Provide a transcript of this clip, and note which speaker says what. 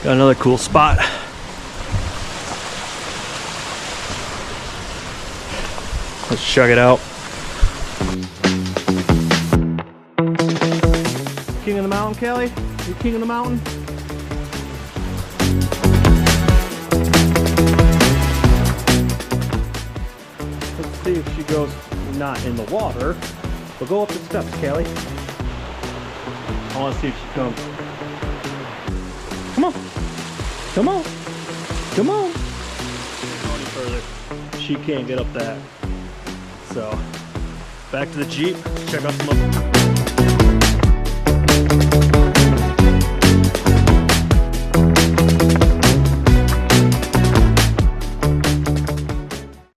Speaker 1: Got another cool spot. Let's check it out. King of the mountain, Kelly? You king of the mountain? Let's see if she goes not in the water, but go up the steps, Kelly. I want to see if she comes. Come on. Come on. Come on. Go any further. She can't get up that. So, back to the Jeep. Check out some other.